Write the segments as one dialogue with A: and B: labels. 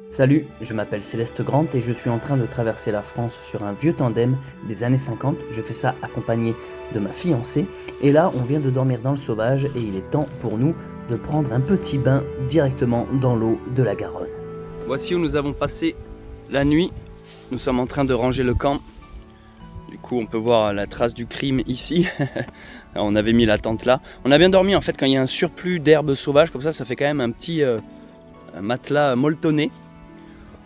A: Salut, je m'appelle Céleste Grant et je suis en train de traverser la France sur un vieux tandem des années 50. Je fais ça accompagné de ma fiancée. Et là, on vient de dormir dans le sauvage et il est temps pour nous de prendre un petit bain directement dans l'eau de la Garonne. Voici où nous avons passé la nuit. Nous sommes en train de ranger le camp. Du coup, on peut voir la trace du crime ici. On avait mis la tente là. On a bien dormi en fait quand il y a un surplus d'herbes sauvages comme ça fait quand même un petit matelas molletonné.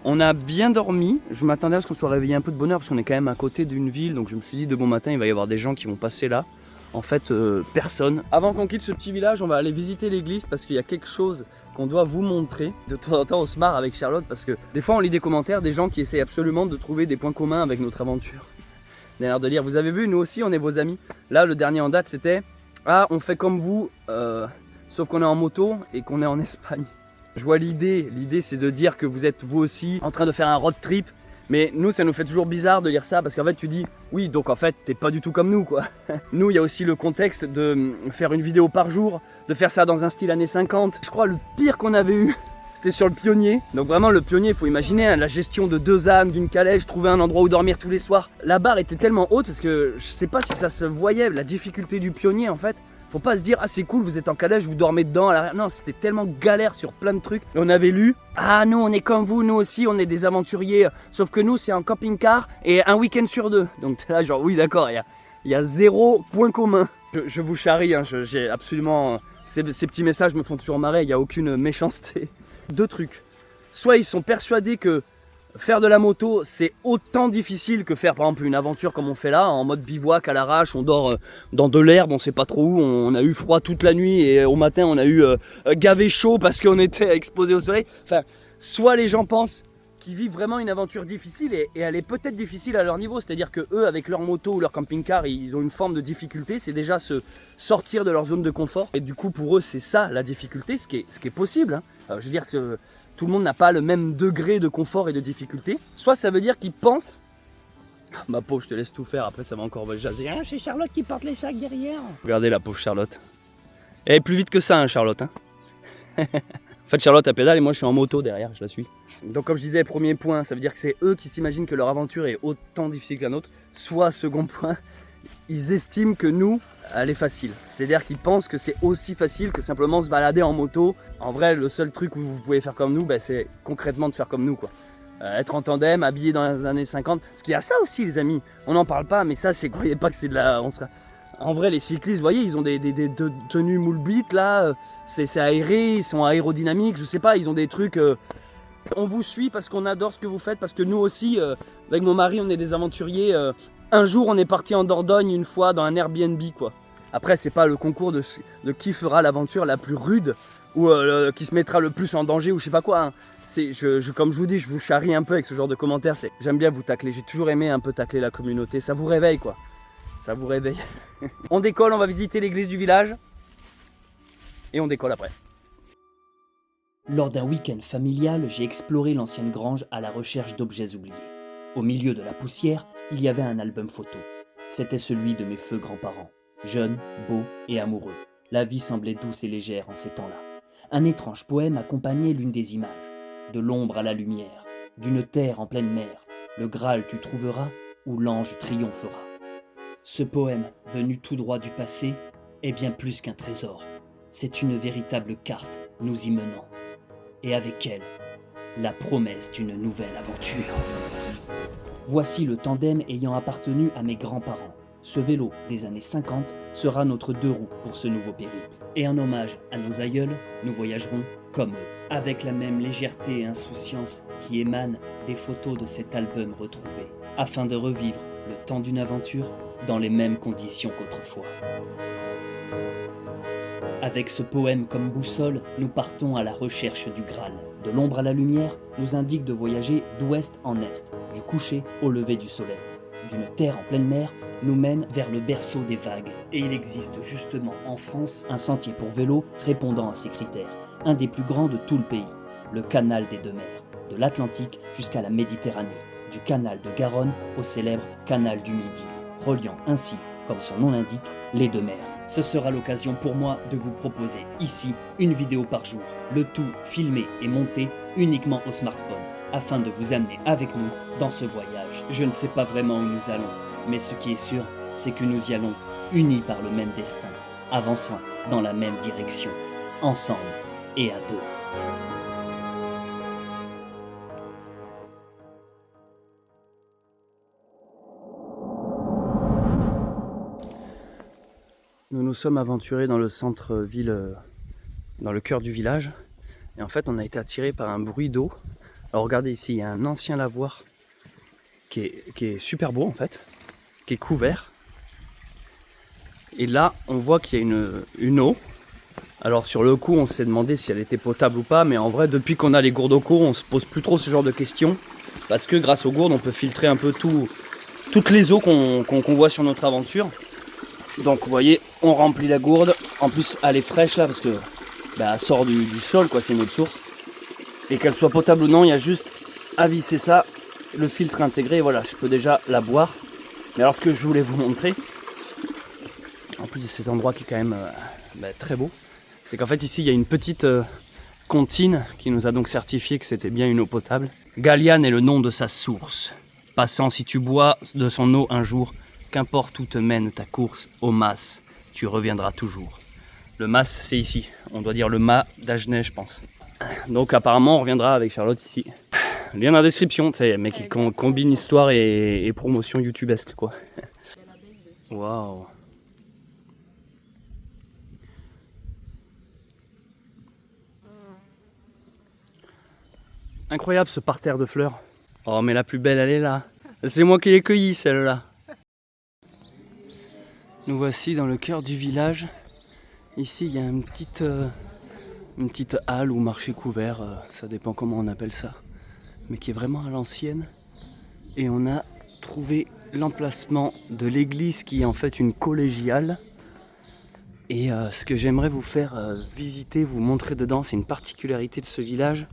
A: On a bien dormi, je m'attendais à ce qu'on soit réveillé un peu de bonne heure parce qu'on est quand même à côté d'une ville, donc je me suis dit de bon matin il va y avoir des gens qui vont passer là. En fait, personne. Avant qu'on quitte ce petit village, on va aller visiter l'église parce qu'il y a quelque chose qu'on doit vous montrer. De temps en temps on se marre avec Charlotte parce que des fois on lit des commentaires des gens qui essayent absolument de trouver des points communs avec notre aventure. On a l'air de dire, vous avez vu, nous aussi on est vos amis. Là le dernier en date c'était, ah on fait comme vous, sauf qu'on est en moto et qu'on est en Espagne. Je vois l'idée c'est de dire que vous êtes vous aussi en train de faire un road trip. Mais nous ça nous fait toujours bizarre de dire ça parce qu'en fait tu dis oui donc en fait t'es pas du tout comme nous quoi. Nous il y a aussi le contexte de faire une vidéo par jour, de faire ça dans un style années 50. Je crois le pire qu'on avait eu c'était sur le Pionnier. Donc vraiment le Pionnier il faut imaginer hein, la gestion de 2 ânes, d'une calèche, trouver un endroit où dormir tous les soirs. La barre était tellement haute parce que je sais pas si ça se voyait la difficulté du Pionnier en fait. Faut pas se dire ah c'est cool vous êtes en calèche vous dormez dedans à l'arrière. Non c'était tellement galère sur plein de trucs. Et on avait lu ah nous on est comme vous, nous aussi on est des aventuriers. Sauf que nous c'est en camping-car et un week-end sur 2. Donc là genre oui d'accord il y a 0 point commun. Je vous charrie hein, j'ai absolument ces petits messages me font toujours marrer. Il n'y a aucune méchanceté. 2 trucs. Soit ils sont persuadés que faire de la moto, c'est autant difficile que faire par exemple une aventure comme on fait là, en mode bivouac à l'arrache, on dort dans de l'herbe, on sait pas trop où, on a eu froid toute la nuit et au matin on a eu gavé chaud parce qu'on était exposé au soleil. Enfin, soit les gens pensent qu'ils vivent vraiment une aventure difficile et elle est peut-être difficile à leur niveau, c'est-à-dire que eux avec leur moto ou leur camping-car, ils ont une forme de difficulté, c'est déjà se sortir de leur zone de confort et du coup pour eux c'est ça la difficulté, ce qui est possible. Hein. Je veux dire que tout le monde n'a pas le même degré de confort et de difficulté. Soit ça veut dire qu'ils pensent... Ma pauvre, je te laisse tout faire, après ça va encore jaser. Ah, c'est Charlotte qui porte les sacs derrière. Regardez la pauvre Charlotte. Elle est plus vite que ça, hein, Charlotte. Hein. En fait, Charlotte a pédale et moi je suis en moto derrière, je la suis. Donc comme je disais, premier point, ça veut dire que c'est eux qui s'imaginent que leur aventure est autant difficile que la nôtre. Soit, second point, ils estiment que nous, elle est facile. C'est-à-dire qu'ils pensent que c'est aussi facile que simplement se balader en moto. En vrai, le seul truc où vous pouvez faire comme nous, c'est concrètement de faire comme nous, quoi. Être en tandem, habillé dans les années 50. Parce qu'il y a ça aussi, les amis. On n'en parle pas, mais ça, croyez pas que c'est de la... En vrai, les cyclistes, vous voyez, ils ont des tenues moule bite, là. C'est aéré, ils sont aérodynamiques, je sais pas, ils ont des trucs... On vous suit parce qu'on adore ce que vous faites, parce que nous aussi, avec mon mari, on est des aventuriers. Un jour, on est parti en Dordogne une fois dans un Airbnb, quoi. Après, c'est pas le concours de qui fera l'aventure la plus rude ou qui se mettra le plus en danger ou je sais pas quoi. Hein. Comme je vous dis, je vous charrie un peu avec ce genre de commentaires. J'aime bien vous tacler. J'ai toujours aimé un peu tacler la communauté. Ça vous réveille, quoi. Ça vous réveille. On décolle, on va visiter l'église du village et on décolle après. Lors d'un week-end familial, j'ai exploré l'ancienne grange à la recherche d'objets oubliés. Au milieu de la poussière, il y avait un album photo. C'était celui de mes feux grands-parents. Jeunes, beaux et amoureux. La vie semblait douce et légère en ces temps-là. Un étrange poème accompagnait l'une des images. De l'ombre à la lumière, d'une terre en pleine mer, le Graal tu trouveras, où l'ange triomphera. Ce poème, venu tout droit du passé, est bien plus qu'un trésor. C'est une véritable carte nous y menant. Et avec elle, la promesse d'une nouvelle aventure. Voici le tandem ayant appartenu à mes grands-parents. Ce vélo des années 50 sera notre 2 roues pour ce nouveau périple. Et en hommage à nos aïeuls, nous voyagerons comme eux, avec la même légèreté et insouciance qui émanent des photos de cet album retrouvé, afin de revivre le temps d'une aventure dans les mêmes conditions qu'autrefois. Avec ce poème comme boussole, nous partons à la recherche du Graal. De l'ombre à la lumière nous indique de voyager d'ouest en est, du coucher au lever du soleil. D'une terre en pleine mer nous mène vers le berceau des vagues. Et il existe justement en France un sentier pour vélo répondant à ces critères, un des plus grands de tout le pays, le canal des 2 mers, de l'Atlantique jusqu'à la Méditerranée, du canal de Garonne au célèbre canal du Midi, reliant ainsi, comme son nom l'indique, les 2 mers. ce sera l'occasion pour moi de vous proposer ici une vidéo par jour, le tout filmé et monté uniquement au smartphone, afin de vous amener avec nous dans ce voyage. Je ne sais pas vraiment où nous allons, mais ce qui est sûr, c'est que nous y allons unis par le même destin, avançant dans la même direction, ensemble et à deux. Nous nous sommes aventurés dans le centre-ville, dans le cœur du village. Et en fait, on a été attirés par un bruit d'eau. Alors regardez ici, il y a un ancien lavoir qui est super beau en fait, qui est couvert. Et là, on voit qu'il y a une eau. Alors sur le coup, on s'est demandé si elle était potable ou pas. Mais en vrai, depuis qu'on a les gourdes au cours, on se pose plus trop ce genre de questions. Parce que grâce aux gourdes, on peut filtrer un peu toutes les eaux qu'on voit sur notre aventure. Donc vous voyez, on remplit la gourde. En plus, elle est fraîche là parce que elle sort du sol, quoi. C'est notre source. Et qu'elle soit potable ou non, il y a juste à visser ça, le filtre intégré. Et voilà, je peux déjà la boire. Mais alors, ce que je voulais vous montrer, en plus de cet endroit qui est quand même très beau, c'est qu'en fait ici il y a une petite comptine qui nous a donc certifié que c'était bien une eau potable. Galiane est le nom de sa source. Passant, si tu bois de son eau un jour, qu'importe où te mène ta course, au mas, tu reviendras toujours. Le mas, c'est ici. On doit dire le mât d'Agenais, je pense. Donc apparemment, on reviendra avec Charlotte ici. Lien dans la description, tu sais, mec qui combine histoire et promotion youtubesque, quoi. Waouh. Incroyable ce parterre de fleurs. Oh, mais la plus belle, elle est là. C'est moi qui l'ai cueillie, celle-là. Nous voici dans le cœur du village. Ici, il y a une petite halle ou marché couvert, ça dépend comment on appelle ça, mais qui est vraiment à l'ancienne. Et on a trouvé l'emplacement de l'église qui est en fait une collégiale. Et ce que j'aimerais vous faire visiter, vous montrer dedans, c'est une particularité de ce village,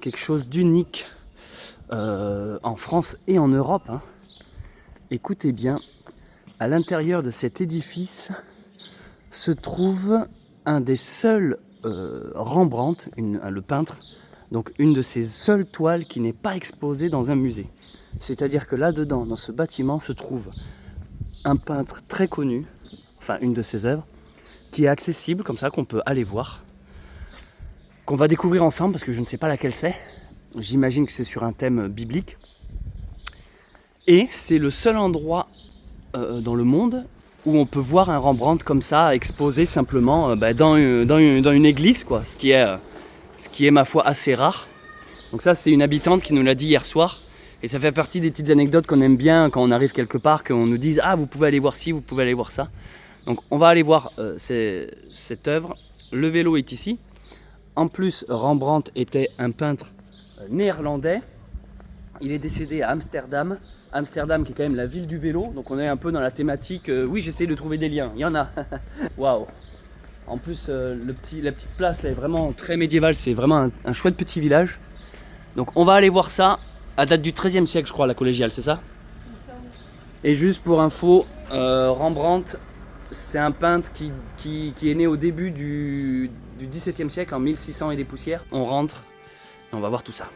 A: quelque chose d'unique en France et en Europe. Hein. Écoutez bien, à l'intérieur de cet édifice se trouve un des seuls Rembrandt, le peintre, donc une de ses seules toiles qui n'est pas exposée dans un musée. C'est-à-dire que là-dedans, dans ce bâtiment, se trouve un peintre très connu, enfin une de ses œuvres, qui est accessible comme ça, qu'on peut aller voir, qu'on va découvrir ensemble parce que je ne sais pas laquelle c'est. J'imagine que c'est sur un thème biblique. Et c'est le seul endroit dans le monde où on peut voir un Rembrandt comme ça, exposé simplement dans une église, quoi, ce qui est ma foi assez rare. Donc ça, c'est une habitante qui nous l'a dit hier soir. Et ça fait partie des petites anecdotes qu'on aime bien quand on arrive quelque part, qu'on nous dise « Ah, vous pouvez aller voir ci, vous pouvez aller voir ça ». Donc on va aller voir cette œuvre. Le vélo est ici. En plus, Rembrandt était un peintre néerlandais. Il est décédé à Amsterdam. Amsterdam qui est quand même la ville du vélo. Donc on est un peu dans la thématique. Oui, j'essaie de trouver des liens. Il y en a. Waouh. En plus, la petite place là est vraiment très médiévale. C'est vraiment un chouette petit village. Donc on va aller voir ça. À date du XIIIe siècle, je crois, la collégiale, c'est ça? Et juste pour info, Rembrandt, c'est un peintre qui est né au début du XVIIe siècle, en 1600 et des poussières. On rentre et on va voir tout ça.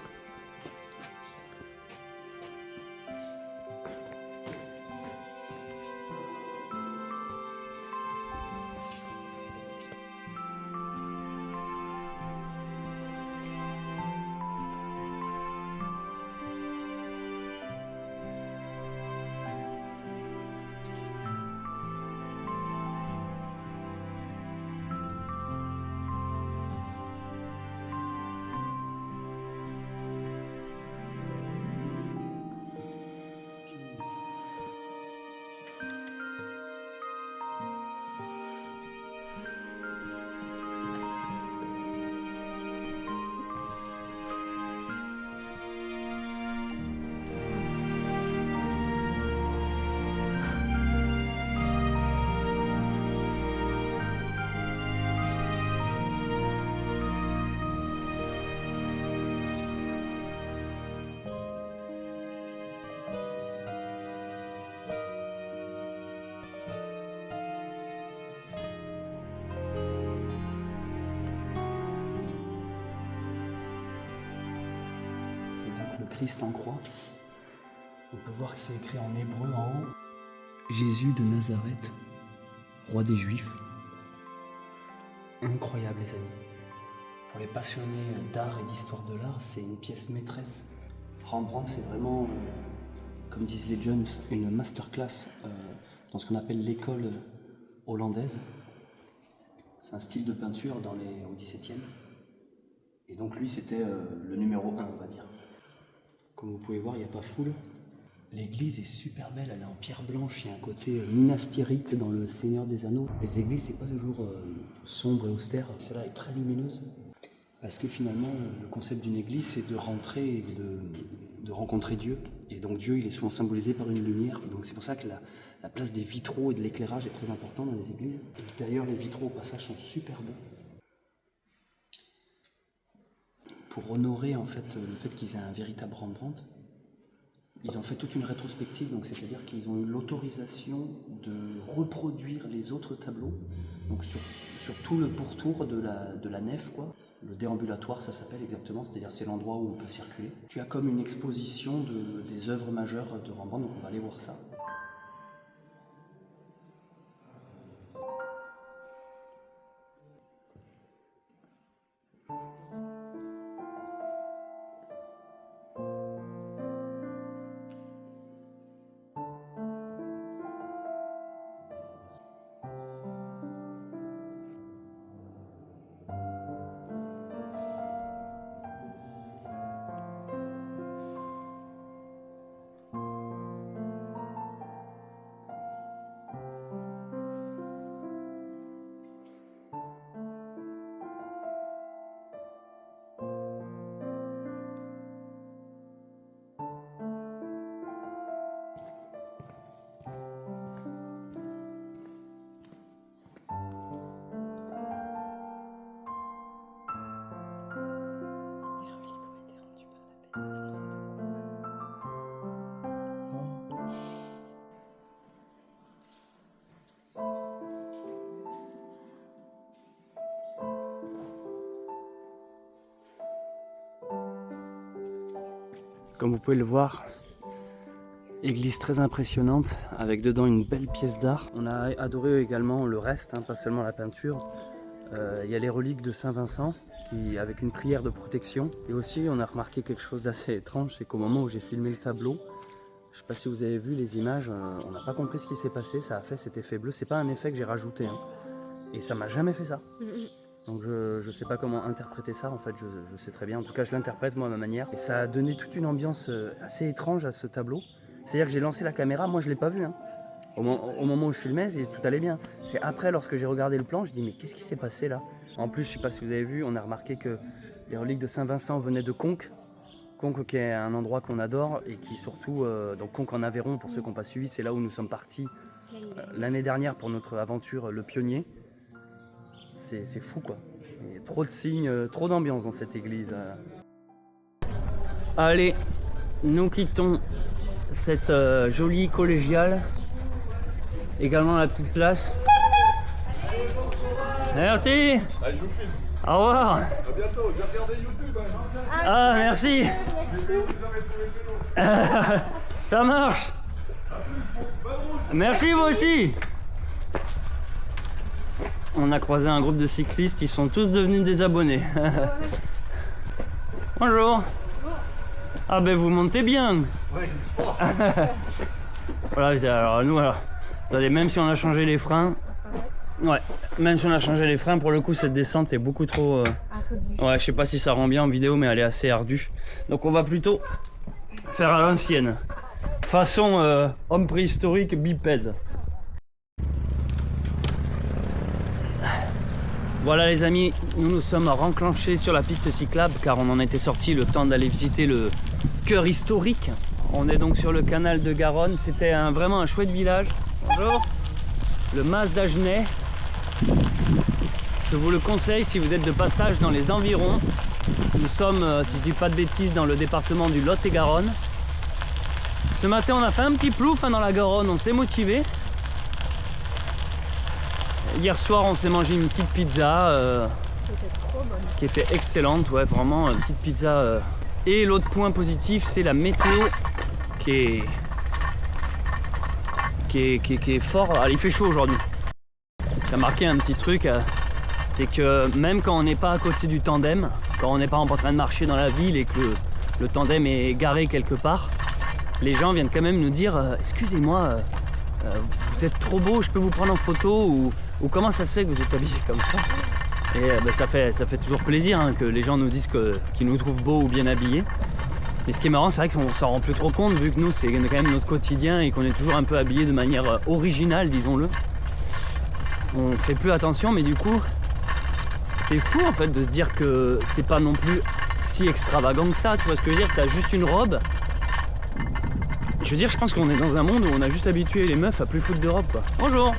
B: Christ en croix. On peut voir que c'est écrit en hébreu en haut. Jésus de Nazareth, roi des Juifs. Incroyable les amis. Pour les passionnés d'art et d'histoire de l'art, c'est une pièce maîtresse. Rembrandt, c'est vraiment, comme disent les jeunes, une masterclass dans ce qu'on appelle l'école hollandaise. C'est un style de peinture au XVIIe. Et donc lui, c'était le numéro 1, on va dire. Comme vous pouvez voir, il n'y a pas foule. L'église est super belle, elle est en pierre blanche, il y a un côté minastérique dans le Seigneur des Anneaux. Les églises, c'est pas toujours sombre et austère, celle-là est très lumineuse. Parce que finalement, le concept d'une église, c'est de rentrer et de rencontrer Dieu. Et donc Dieu, il est souvent symbolisé par une lumière. Donc c'est pour ça que la place des vitraux et de l'éclairage est très importante dans les églises. Et d'ailleurs, les vitraux au passage sont super beaux. Pour honorer en fait le fait qu'ils aient un véritable Rembrandt, ils ont fait toute une rétrospective, donc c'est-à-dire qu'ils ont eu l'autorisation de reproduire les autres tableaux, donc sur tout le pourtour de la nef, quoi. Le déambulatoire, ça s'appelle exactement, c'est-à-dire c'est l'endroit où on peut circuler. Tu as comme une exposition des œuvres majeures de Rembrandt, donc on va aller voir ça. Comme vous pouvez le voir, église très impressionnante, avec dedans une belle pièce d'art. On a adoré également le reste, pas seulement la peinture. Il y a les reliques de Saint-Vincent, avec une prière de protection. Et aussi, on a remarqué quelque chose d'assez étrange, c'est qu'au moment où j'ai filmé le tableau, je ne sais pas si vous avez vu les images, on n'a pas compris ce qui s'est passé, ça a fait cet effet bleu. C'est pas un effet que j'ai rajouté, et ça m'a jamais fait ça. Donc je sais pas comment interpréter ça, en fait je sais très bien, en tout cas je l'interprète moi à ma manière. Et ça a donné toute une ambiance assez étrange à ce tableau. C'est-à-dire que j'ai lancé la caméra, moi je l'ai pas vu. Au moment où je filmais, tout allait bien. C'est après, lorsque j'ai regardé le plan, je dis mais qu'est-ce qui s'est passé là? En plus, je sais pas si vous avez vu, on a remarqué que les reliques de Saint-Vincent venaient de Conques. Conques qui est un endroit qu'on adore et qui surtout, donc Conques en Aveyron, pour ceux qui n'ont pas suivi, c'est là où nous sommes partis l'année dernière pour notre aventure Le Pionnier. C'est fou quoi. Il y a trop de signes, trop d'ambiance dans cette église. Allez, nous quittons cette jolie collégiale. Également la petite place. Merci.
C: Allez, je vous filme.
B: Au revoir.
C: À bientôt, j'ai regardé YouTube.
B: Ah, merci. Ça marche. Merci vous aussi. On a croisé un groupe de cyclistes, ils sont tous devenus des abonnés. Bonjour. Ah ben vous montez bien.
C: Ouais,
B: Voilà, alors nous, attendez, même si on a changé les freins, ouais, même si on a changé les freins, pour le coup cette descente est beaucoup trop... ouais, je sais pas si ça rend bien en vidéo, mais elle est assez ardue. Donc on va plutôt faire à l'ancienne, façon homme préhistorique bipède. Voilà les amis, nous nous sommes renclenchés sur la piste cyclable car on en était sorti le temps d'aller visiter le cœur historique. On est donc sur le canal de Garonne, c'était vraiment un chouette village. Bonjour, le Mas d'Agenais. Je vous le conseille si vous êtes de passage dans les environs. Nous sommes, si je dis pas de bêtises, dans le département du Lot-et-Garonne. Ce matin on a fait un petit plouf dans la Garonne, on s'est motivé. Hier soir on s'est mangé une petite pizza qui était excellente, ouais, vraiment une petite pizza Et l'autre point positif, c'est la météo qui est fort. Alors, il fait chaud aujourd'hui. J'ai remarqué un petit truc, c'est que même quand on n'est pas à côté du tandem, quand on n'est pas en train de marcher dans la ville et que le tandem est garé quelque part, les gens viennent quand même nous dire excusez-moi, vous êtes trop beau, je peux vous prendre en photo, ou comment ça se fait que vous êtes habillé comme ça. Et ça fait toujours plaisir hein, que les gens nous disent qu'ils nous trouvent beaux ou bien habillés. Mais ce qui est marrant, c'est vrai qu'on s'en rend plus trop compte vu que nous c'est quand même notre quotidien et qu'on est toujours un peu habillés de manière originale, disons-le. On fait plus attention, mais du coup c'est fou en fait de se dire que c'est pas non plus si extravagant que ça, tu vois ce que je veux dire, t'as juste une robe. Je veux dire, je pense qu'on est dans un monde où on a juste habitué les meufs à plus foutre de robe quoi. Bonjour.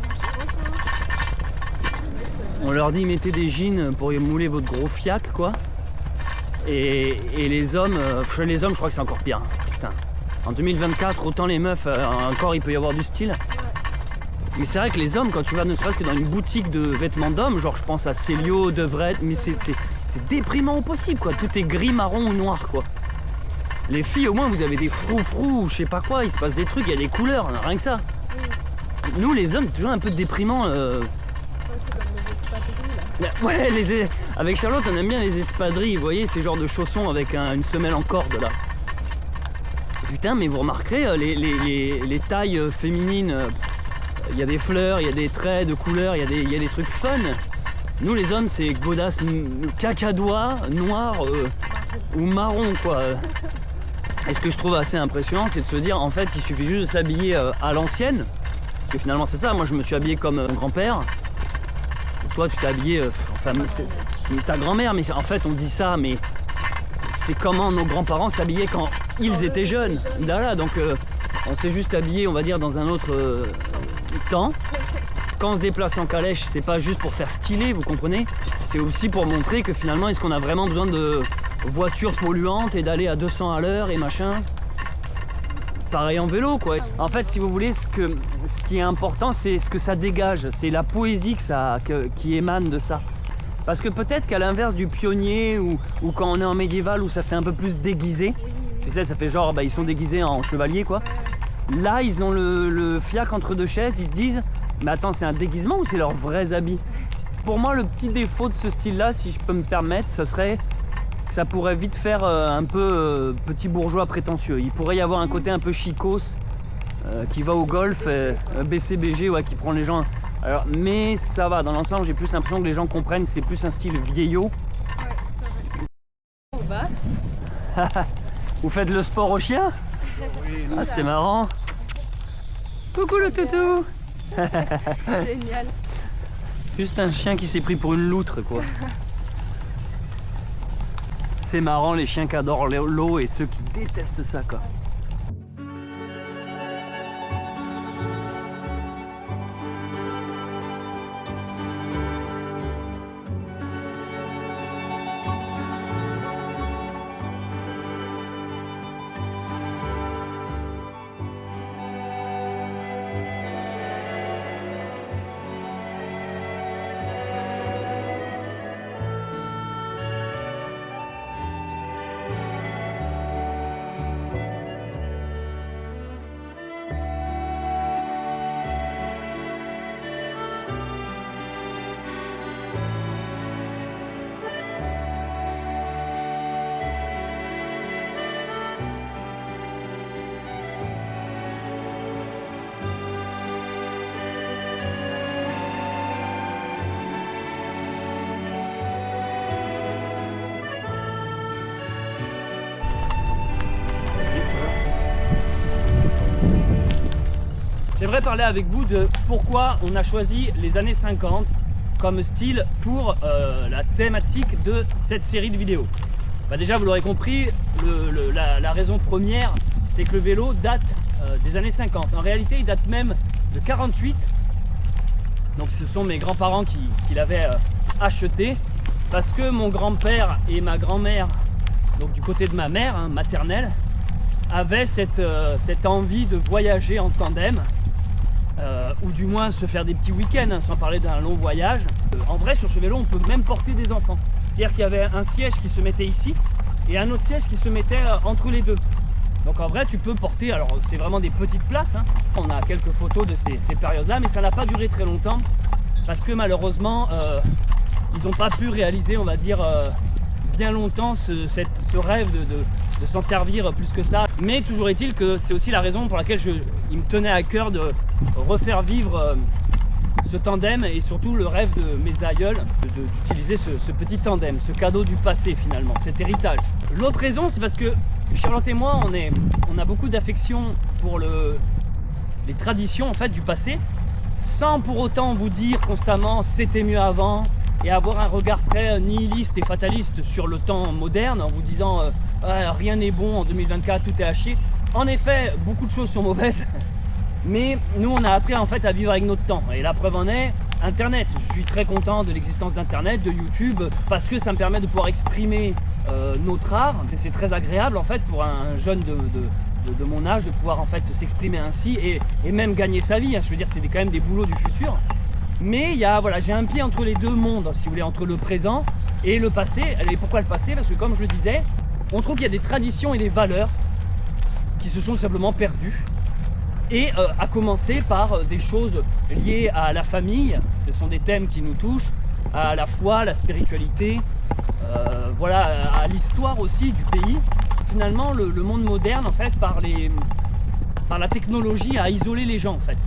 B: On leur dit mettez des jeans pour mouler votre gros fiac quoi. Et les hommes, je crois que c'est encore pire. Putain. En 2024, autant les meufs, encore il peut y avoir du style. Mais c'est vrai que les hommes, quand tu vas ne serait-ce que dans une boutique de vêtements d'hommes, genre je pense à Célio, Devrette, mais c'est déprimant au possible quoi. Tout est gris, marron ou noir quoi. Les filles au moins vous avez des froufrous ou je sais pas quoi, il se passe des trucs, il y a des couleurs, rien que ça. Nous les hommes c'est toujours un peu déprimant. Ouais, avec Charlotte on aime bien les espadrilles, vous voyez ces genres de chaussons avec une semelle en corde là. Putain mais vous remarquerez les tailles féminines, il y a des fleurs, il y a des traits de couleurs, il y a des trucs fun. Nous les hommes c'est godasse cacadois, noir ou marron quoi. Et ce que je trouve assez impressionnant c'est de se dire en fait il suffit juste de s'habiller à l'ancienne. Parce que finalement c'est ça, moi je me suis habillé comme mon grand-père. Toi tu t'es habillé, enfin c'est ta grand-mère, mais en fait on dit ça, mais c'est comment nos grands-parents s'habillaient quand ils étaient jeunes. Voilà, donc on s'est juste habillé, on va dire, dans un autre temps. Quand on se déplace en calèche, c'est pas juste pour faire stylé, vous comprenez? C'est aussi pour montrer que finalement, est-ce qu'on a vraiment besoin de voitures polluantes et d'aller à 200 à l'heure et machin? Pareil en vélo quoi. En fait si vous voulez ce qui est important c'est ce que ça dégage, c'est la poésie qui émane de ça. Parce que peut-être qu'à l'inverse du pionnier ou quand on est en médiéval où ça fait un peu plus déguisé, tu sais ça fait genre ils sont déguisés en chevalier quoi. Là ils ont le fiac entre deux chaises, ils se disent mais attends c'est un déguisement ou c'est leurs vrais habits? Pour moi le petit défaut de ce style là si je peux me permettre ça serait ça pourrait vite faire un peu petit bourgeois prétentieux. Il pourrait y avoir un côté un peu chicos qui va au golf, BCBG, ouais, qui prend les gens. Alors, mais ça va, dans l'ensemble, j'ai plus l'impression que les gens comprennent que c'est plus un style vieillot.
D: Ouais, ça va.
B: Vous faites le sport au chien?
C: Oui,
B: ah, c'est marrant. Coucou le toutou.
D: Génial.
B: Juste un chien qui s'est pris pour une loutre quoi. C'est marrant les chiens qui adorent l'eau et ceux qui détestent ça quoi. J'aimerais parler avec vous de pourquoi on a choisi les années 50 comme style pour la thématique de cette série de vidéos. Bah déjà vous l'aurez compris, la raison première c'est que le vélo date des années 50. En réalité il date même de 48. Donc ce sont mes grands-parents qui l'avaient acheté parce que mon grand-père et ma grand-mère, donc du côté de ma mère maternelle, avaient cette envie de voyager en tandem. Ou du moins se faire des petits week-ends, sans parler d'un long voyage. En vrai sur ce vélo on peut même porter des enfants. C'est-à-dire qu'il y avait un siège qui se mettait ici et un autre siège qui se mettait entre les deux. Donc en vrai tu peux porter, alors c'est vraiment des petites places, hein. On a quelques photos de ces périodes-là, mais ça n'a pas duré très longtemps parce que malheureusement ils n'ont pas pu réaliser, on va dire, bien longtemps ce rêve de s'en servir plus que ça. Mais toujours est-il que c'est aussi la raison pour laquelle il me tenait à cœur de refaire vivre ce tandem et surtout le rêve de mes aïeuls d'utiliser ce petit tandem, ce cadeau du passé finalement, cet héritage. L'autre raison, c'est parce que Charlotte et moi, on a beaucoup d'affection pour les traditions en fait du passé, sans pour autant vous dire constamment c'était mieux avant et avoir un regard très nihiliste et fataliste sur le temps moderne en vous disant rien n'est bon en 2024, tout est haché. En effet, beaucoup de choses sont mauvaises, mais nous on a appris en fait à vivre avec notre temps, et la preuve en est Internet. Je suis très content de l'existence d'Internet, de YouTube, parce que ça me permet de pouvoir exprimer notre art. C'est très agréable en fait pour un jeune de mon âge de pouvoir en fait s'exprimer ainsi et même gagner sa vie, hein. Je veux dire, c'est quand même des boulots du futur. Mais voilà, j'ai un pied entre les deux mondes, si vous voulez, entre le présent et le passé. Et pourquoi le passé? Parce que comme je le disais, on trouve qu'il y a des traditions et des valeurs qui se sont simplement perdues. Et à commencer par des choses liées à la famille, ce sont des thèmes qui nous touchent, à la foi, à la spiritualité, voilà, à l'histoire aussi du pays. Finalement, le monde moderne, en fait, par la technologie, a isolé les gens, en fait.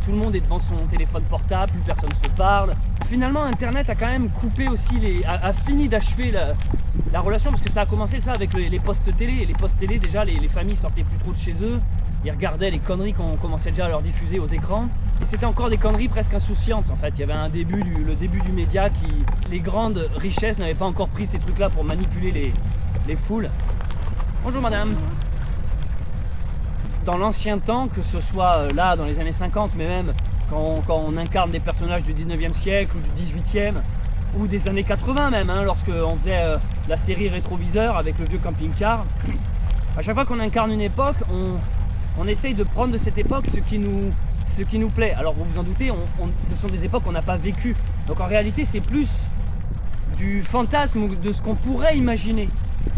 B: Tout le monde est devant son téléphone portable, plus personne ne se parle. Finalement, Internet a quand même coupé aussi, a fini d'achever la relation, parce que ça a commencé ça avec les postes télé. Les postes télé, déjà, les familles sortaient plus trop de chez eux. Ils regardaient les conneries qu'on commençait déjà à leur diffuser aux écrans. C'était encore des conneries presque insouciantes en fait. Il y avait le début du média qui... Les grandes richesses n'avaient pas encore pris ces trucs-là pour manipuler les foules. Bonjour madame. Dans l'ancien temps, que ce soit là dans les années 50, mais même quand on incarne des personnages du 19e siècle ou du 18e, ou des années 80 même, hein, lorsqu'on faisait la série Rétroviseur avec le vieux camping-car, à chaque fois qu'on incarne une époque, on essaye de prendre de cette époque ce qui nous plaît. Alors vous vous en doutez, ce sont des époques qu'on n'a pas vécues. Donc en réalité c'est plus du fantasme ou de ce qu'on pourrait imaginer.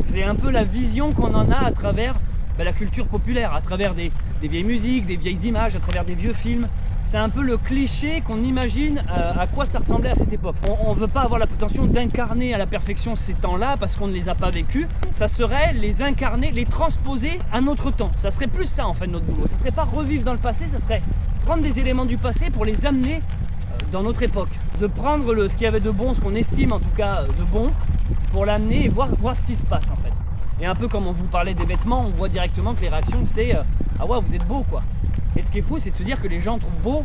B: C'est un peu la vision qu'on en a à travers la culture populaire, à travers des vieilles musiques, des vieilles images, à travers des vieux films. C'est un peu le cliché qu'on imagine à quoi ça ressemblait à cette époque. On ne veut pas avoir la prétention d'incarner à la perfection ces temps-là parce qu'on ne les a pas vécus. Ça serait les incarner, les transposer à notre temps. Ça serait plus ça en fait notre boulot. Ça serait pas revivre dans le passé, ça serait prendre des éléments du passé pour les amener dans notre époque. De prendre ce qu'il y avait de bon, ce qu'on estime en tout cas de bon, pour l'amener et voir ce qui se passe en fait. Et un peu comme on vous parlait des vêtements, on voit directement que les réactions c'est ah ouais, vous êtes beau quoi. Et ce qui est fou, c'est de se dire que les gens trouvent beau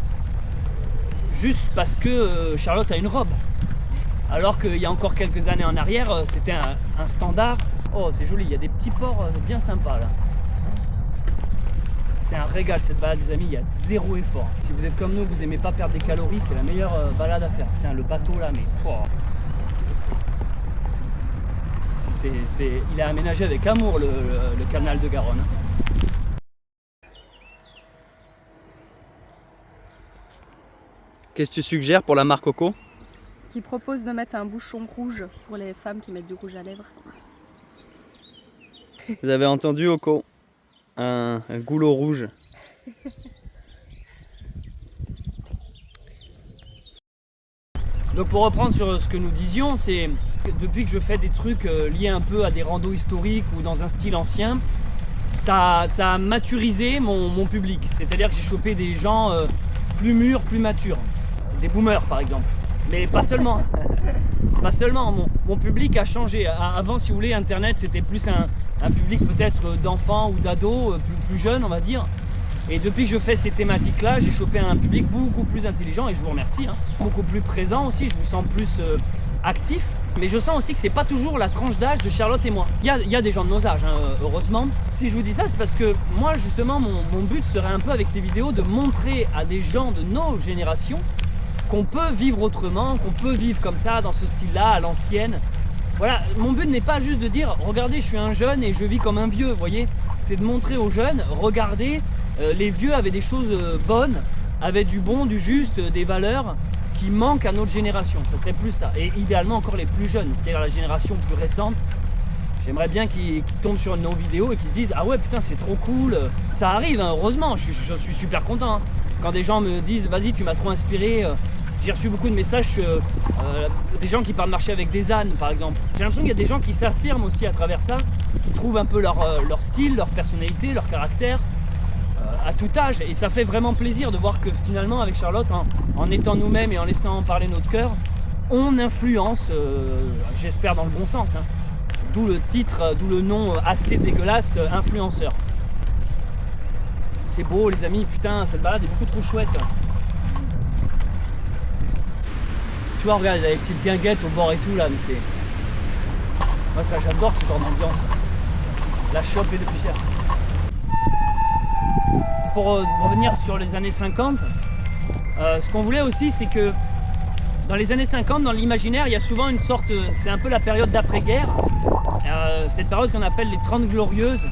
B: juste parce que Charlotte a une robe. Alors qu'il y a encore quelques années en arrière, c'était un standard. Oh, c'est joli, il y a des petits ports bien sympas là. C'est un régal cette balade, les amis, il y a zéro effort. Si vous êtes comme nous, vous aimez pas perdre des calories, c'est la meilleure balade à faire. Putain, le bateau là, mais... Oh. Il est aménagé avec amour le canal de Garonne. Qu'est-ce que tu suggères pour la marque Coco?
D: Qui propose de mettre un bouchon rouge pour les femmes qui mettent du rouge à lèvres.
B: Vous avez entendu Coco? Un goulot rouge. Donc pour reprendre sur ce que nous disions, c'est que depuis que je fais des trucs liés un peu à des randos historiques ou dans un style ancien, ça a maturisé mon public. C'est-à-dire que j'ai chopé des gens plus mûrs, plus matures. Des boomers par exemple. Mais pas seulement. Pas seulement. Mon public a changé. Avant, si vous voulez, Internet c'était plus un public peut-être d'enfants ou d'ados, plus jeunes on va dire. Et depuis que je fais ces thématiques-là, j'ai chopé un public beaucoup plus intelligent et je vous remercie. Hein. Beaucoup plus présent aussi, je vous sens plus actif. Mais je sens aussi que c'est pas toujours la tranche d'âge de Charlotte et moi. Il y a des gens de nos âges, hein, heureusement. Si je vous dis ça, c'est parce que moi justement, mon but serait un peu avec ces vidéos de montrer à des gens de nos générations qu'on peut vivre autrement, qu'on peut vivre comme ça, dans ce style-là, à l'ancienne. Voilà, mon but n'est pas juste de dire, regardez, je suis un jeune et je vis comme un vieux, vous voyez. C'est de montrer aux jeunes, regardez, les vieux avaient des choses bonnes, avaient du bon, du juste, des valeurs qui manquent à notre génération. Ça serait plus ça. Et idéalement encore les plus jeunes, c'est-à-dire la génération plus récente.
E: J'aimerais bien qu'ils tombent sur nos vidéos et qu'ils se disent ah ouais putain c'est trop cool. Ça arrive hein, heureusement, je suis super content hein. Quand des gens me disent vas-y tu m'as trop inspiré. J'ai reçu beaucoup de messages des gens qui partent marcher avec des ânes par exemple. J'ai l'impression qu'il y a des gens qui s'affirment aussi à travers ça, qui trouvent un peu leur style, leur personnalité, leur caractère à tout âge. Et ça fait vraiment plaisir de voir que finalement avec Charlotte, en étant nous-mêmes et en laissant parler notre cœur, on influence, j'espère dans le bon sens. Hein. D'où le titre, d'où le nom assez dégueulasse, influenceur. C'est beau les amis, putain cette balade est beaucoup trop chouette. Tu vois, regarde, il y a des petites guinguettes au bord et tout là, mais c'est... Moi ça j'adore ce genre d'ambiance. La chope est le plus cher. Pour revenir sur les années 50, ce qu'on voulait aussi c'est que dans les années 50, dans l'imaginaire, il y a souvent une sorte... C'est un peu la période d'après-guerre. Cette période qu'on appelle les 30 glorieuses,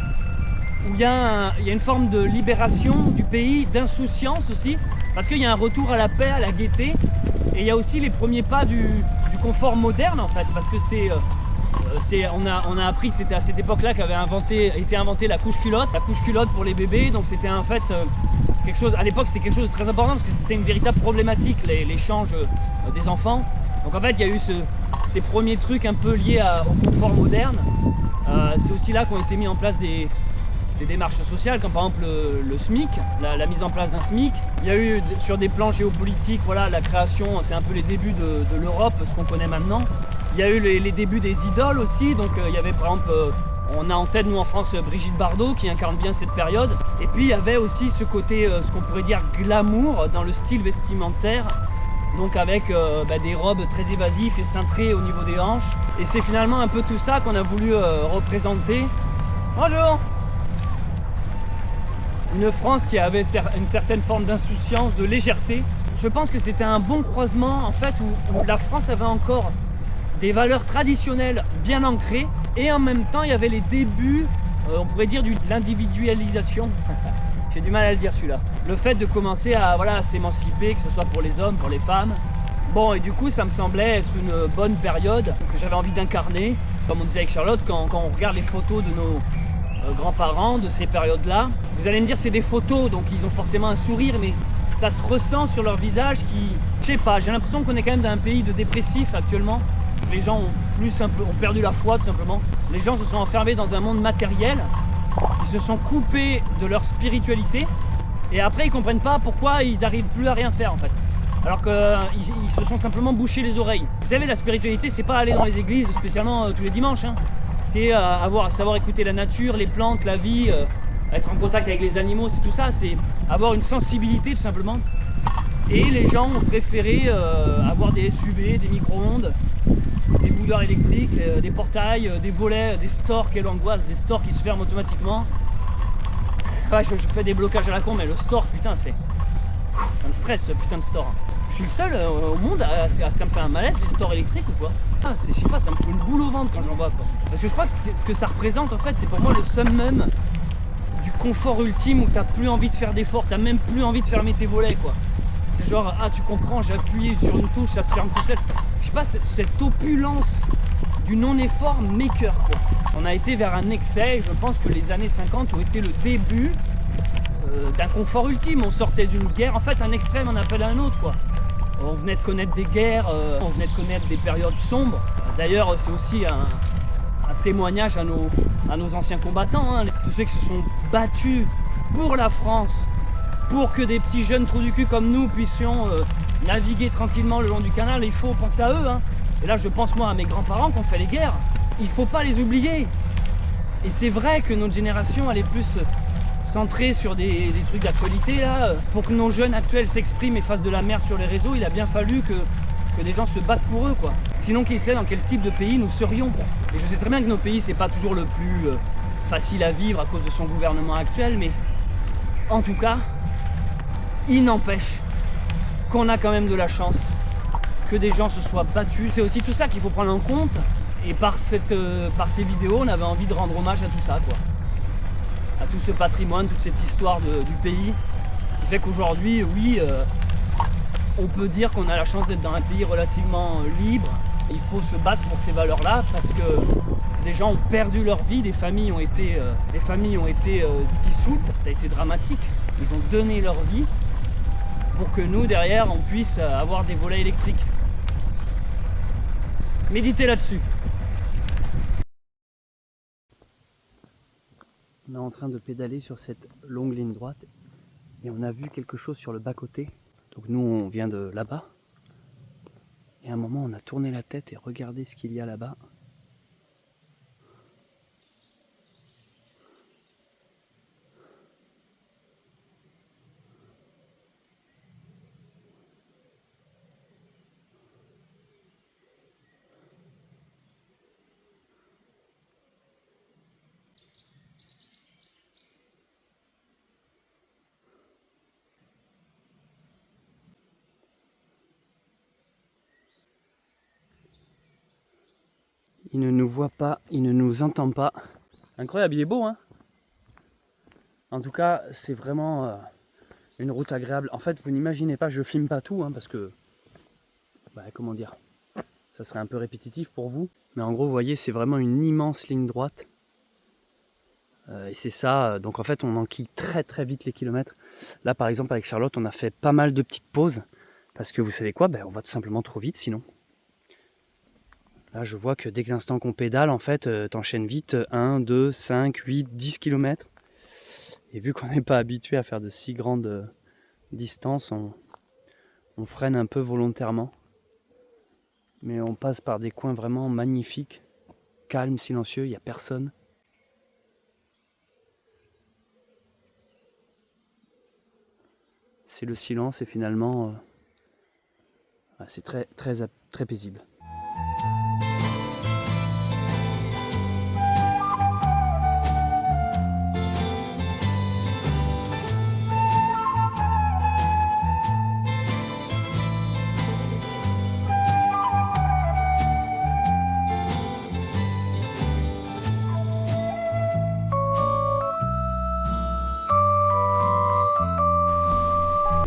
E: où il y a une forme de libération du pays, d'insouciance aussi, parce qu'il y a un retour à la paix, à la gaieté. Et il y a aussi les premiers pas du confort moderne en fait, parce que on a appris que c'était à cette époque-là qu'avait été inventée la couche-culotte pour les bébés. Donc c'était en fait quelque chose, à l'époque c'était quelque chose de très important parce que c'était une véritable problématique, l'échange des enfants. Donc en fait il y a eu ces premiers trucs un peu liés au confort moderne. C'est aussi là qu'ont été mis en place des démarches sociales, comme par exemple le SMIC, la mise en place d'un SMIC. Il y a eu sur des plans géopolitiques, voilà, la création, c'est un peu les débuts de l'Europe, ce qu'on connaît maintenant. Il y a eu les débuts des idoles aussi, donc il y avait par exemple, on a en tête nous en France Brigitte Bardot qui incarne bien cette période. Et puis il y avait aussi ce côté, ce qu'on pourrait dire glamour dans le style vestimentaire, donc avec des robes très évasives et cintrées au niveau des hanches. Et c'est finalement un peu tout ça qu'on a voulu représenter. Bonjour! Une France qui avait une certaine forme d'insouciance, de légèreté. Je pense que c'était un bon croisement en fait où la France avait encore des valeurs traditionnelles bien ancrées et en même temps il y avait les débuts, on pourrait dire, de l'individualisation. J'ai du mal à le dire celui-là. Le fait de commencer à s'émanciper, que ce soit pour les hommes, pour les femmes. Bon, et du coup ça me semblait être une bonne période que j'avais envie d'incarner. Comme on disait avec Charlotte, quand on regarde les photos de nos grands-parents de ces périodes-là, vous allez me dire c'est des photos, donc ils ont forcément un sourire, mais ça se ressent sur leur visage qui, je sais pas, j'ai l'impression qu'on est quand même dans un pays de dépressifs actuellement. Les gens ont perdu la foi tout simplement. Les gens se sont enfermés dans un monde matériel, ils se sont coupés de leur spiritualité et après ils comprennent pas pourquoi ils n'arrivent plus à rien faire en fait. Alors qu'ils se sont simplement bouchés les oreilles. Vous savez, la spiritualité c'est pas aller dans les églises spécialement tous les dimanches, hein. C'est savoir écouter la nature, les plantes, la vie, être en contact avec les animaux, c'est tout ça, c'est avoir une sensibilité tout simplement. Et les gens ont préféré avoir des SUV, des micro-ondes, des bouleurs électriques, des portails, des volets, des stores, quelle angoisse, des stores qui se ferment automatiquement. Ouais, je fais des blocages à la con, mais le store, putain, ça me stresse ce putain de store. Je suis le seul au monde, ça me fait un malaise les stores électriques ou quoi? Je sais pas, ça me fout une boule au ventre quand j'en vois quoi. Parce que je crois que ce que ça représente en fait, c'est pour moi le summum du confort ultime où t'as plus envie de faire d'efforts, t'as même plus envie de fermer tes volets quoi. C'est genre, tu comprends, j'ai appuyé sur une touche, ça se ferme tout seul. Je sais pas, cette opulence du non-effort m'écoeure quoi. On a été vers un excès et je pense que les années 50 ont été le début d'un confort ultime. On sortait d'une guerre, en fait un extrême en appelle un autre quoi. On venait de connaître des guerres, on venait de connaître des périodes sombres. D'ailleurs, c'est aussi un témoignage à nos anciens combattants, hein, tous ceux qui se sont battus pour la France, pour que des petits jeunes trous du cul comme nous puissions naviguer tranquillement le long du canal. Il faut penser à eux. Hein. Et là, je pense moi à mes grands-parents qui ont fait les guerres. Il ne faut pas les oublier. Et c'est vrai que notre génération, elle est plus centré sur des trucs d'actualité là. Pour que nos jeunes actuels s'expriment et fassent de la merde sur les réseaux, il a bien fallu que des gens se battent pour eux quoi. Sinon qui sait dans quel type de pays nous serions quoi. Et je sais très bien que nos pays c'est pas toujours le plus facile à vivre à cause de son gouvernement actuel, mais en tout cas il n'empêche qu'on a quand même de la chance que des gens se soient battus. C'est aussi tout ça qu'il faut prendre en compte et par ces vidéos on avait envie de rendre hommage à tout ça quoi. À tout ce patrimoine, toute cette histoire du pays qui fait qu'aujourd'hui, oui, on peut dire qu'on a la chance d'être dans un pays relativement libre. Il faut se battre pour ces valeurs-là parce que Des gens ont perdu leur vie, des familles ont été dissoutes, ça a été dramatique. Ils ont donné leur vie pour que nous, derrière, on puisse avoir des volets électriques. Méditez là-dessus.
B: On est en train de pédaler sur cette longue ligne droite et on a vu quelque chose sur le bas-côté. Donc nous, on vient de là-bas. Et à un moment, on a tourné la tête et regardé ce qu'il y a là-bas. Il ne nous voit pas, il ne nous entend pas. Incroyable, il est beau, hein? En tout cas, c'est vraiment une route agréable. En fait, vous n'imaginez pas, je filme pas tout, hein, parce que, comment dire, ça serait un peu répétitif pour vous. Mais en gros, vous voyez, c'est vraiment une immense ligne droite. Et c'est ça, donc en fait, on enquille très très vite les kilomètres. Là, par exemple, avec Charlotte, on a fait pas mal de petites pauses. Parce que vous savez quoi? On va tout simplement trop vite sinon. Là, je vois que dès que l'instant qu'on pédale, en fait, t'enchaînes vite 1, 2, 5, 8, 10 km. Et vu qu'on n'est pas habitué à faire de si grandes distances, on freine un peu volontairement. Mais on passe par des coins vraiment magnifiques, calmes, silencieux, il n'y a personne. C'est le silence et finalement, c'est très, très, très paisible.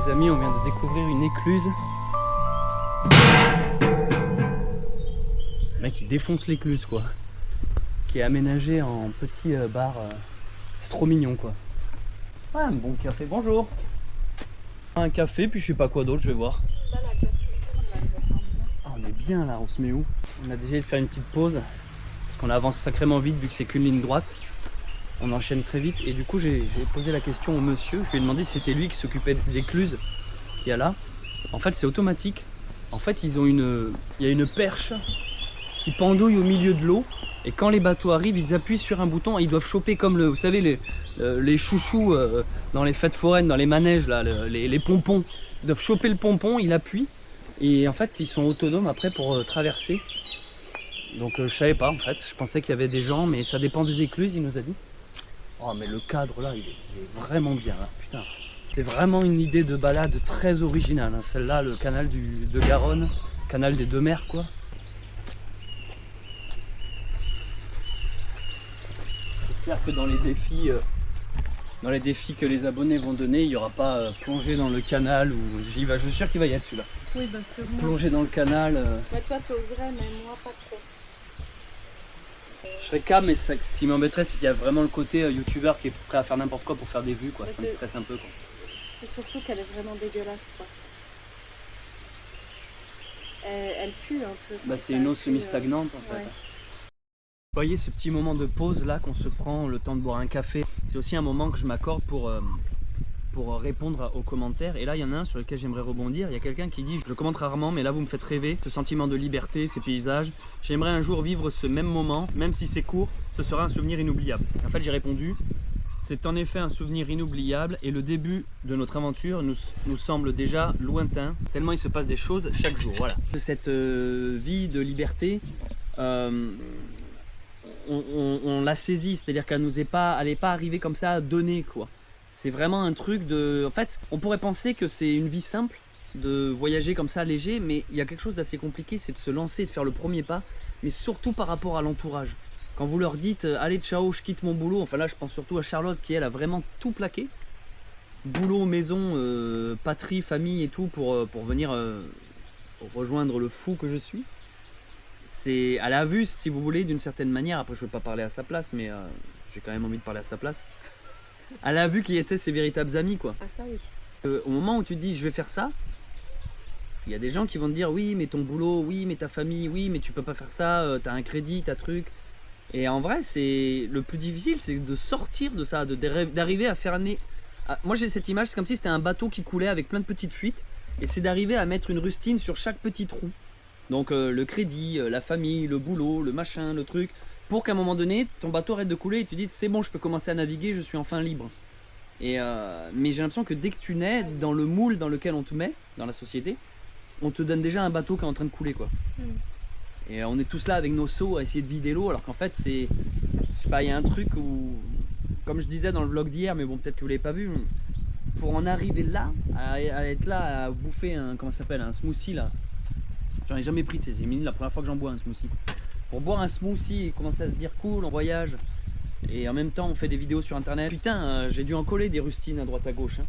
B: Les amis, on vient de découvrir une écluse. Le mec il défonce l'écluse quoi. Qui est aménagée en petit bar. C'est trop mignon quoi. Ouais, un bon café, bonjour. Un café puis je sais pas quoi d'autre, je vais voir. Ah, on est bien là, on se met où? On a décidé de faire une petite pause. Parce qu'on avance sacrément vite vu que c'est qu'une ligne droite. On enchaîne très vite et du coup j'ai posé la question au monsieur, je lui ai demandé si c'était lui qui s'occupait des écluses qu'il y a là. En fait c'est automatique, en fait il y a une perche qui pendouille au milieu de l'eau et quand les bateaux arrivent ils appuient sur un bouton et ils doivent choper comme vous savez les chouchous dans les fêtes foraines, dans les manèges là, les pompons. Ils doivent choper le pompon, il appuie et en fait ils sont autonomes après pour traverser. Donc je savais pas en fait, je pensais qu'il y avait des gens mais ça dépend des écluses il nous a dit. Oh mais le cadre là il est vraiment bien hein. Putain. C'est vraiment une idée de balade très originale hein. Celle-là, le canal de Garonne, canal des deux mers quoi. J'espère que dans les défis que les abonnés vont donner, il n'y aura pas plonger dans le canal ou j'y vais, je suis sûr qu'il va y être celui-là.
D: Oui, bah sûrement.
B: Plonger dans le canal.
D: Bah, toi t'oserais mais moi pas trop.
B: Je serais calme mais ce qui m'embêterait c'est qu'il y a vraiment le côté youtubeur qui est prêt à faire n'importe quoi pour faire des vues quoi. Ça me stresse un peu quoi.
D: C'est surtout qu'elle est vraiment dégueulasse quoi. Elle pue un peu.
B: Bah c'est une eau semi-stagnante en fait.
D: Ouais.
B: Vous voyez ce petit moment de pause là qu'on se prend le temps de boire un café. C'est aussi un moment que je m'accorde pour répondre aux commentaires. Et là il y en a un sur lequel j'aimerais rebondir. Il y a quelqu'un qui dit: je commente rarement mais là vous me faites rêver. Ce sentiment de liberté, ces paysages. J'aimerais un jour vivre ce même moment, même si c'est court, ce sera un souvenir inoubliable. En fait j'ai répondu: c'est en effet un souvenir inoubliable et le début de notre aventure nous semble déjà lointain, tellement il se passe des choses chaque jour. Voilà. Cette vie de liberté, on l'a saisie, c'est-à-dire qu'elle n'est pas arrivée comme ça à donner quoi. C'est vraiment un truc de... En fait, on pourrait penser que c'est une vie simple, de voyager comme ça léger, mais il y a quelque chose d'assez compliqué, c'est de se lancer, de faire le premier pas, mais surtout par rapport à l'entourage. Quand vous leur dites allez ciao je quitte mon boulot, enfin là je pense surtout à Charlotte qui elle a vraiment tout plaqué. Boulot, maison, patrie, famille et tout pour venir rejoindre le fou que je suis. elle a vu, si vous voulez, d'une certaine manière, après je ne veux pas parler à sa place, mais j'ai quand même envie de parler à sa place. Elle a vu qui étaient ses véritables amis, quoi.
D: Ah ça oui.
B: Au moment où tu te dis je vais faire ça, il y a des gens qui vont te dire oui mais ton boulot, oui mais ta famille, oui mais tu peux pas faire ça, t'as un crédit, t'as truc. Et en vrai c'est le plus difficile, c'est de sortir de ça, d'arriver à faire moi j'ai cette image, c'est comme si c'était un bateau qui coulait avec plein de petites fuites, et c'est d'arriver à mettre une rustine sur chaque petit trou. Donc le crédit, la famille, le boulot, le machin, le truc, pour qu'à un moment donné ton bateau arrête de couler et tu dis c'est bon, je peux commencer à naviguer, je suis enfin libre. Et mais j'ai l'impression que dès que tu nais dans le moule dans lequel on te met, dans la société, on te donne déjà un bateau qui est en train de couler, quoi. Et on est tous là avec nos seaux à essayer de vider l'eau, alors qu'en fait c'est, je sais pas, il y a un truc où, comme je disais dans le vlog d'hier, mais bon peut-être que vous l'avez pas vu, pour en arriver là, à être là, à bouffer un, comment ça s'appelle, un smoothie là. J'en ai jamais pris de ces émines, la première fois que j'en bois un smoothie. Pour boire un smoothie et commencer à se dire cool, on voyage, et en même temps on fait des vidéos sur internet. Putain, j'ai dû en coller des rustines à droite à gauche. Hein.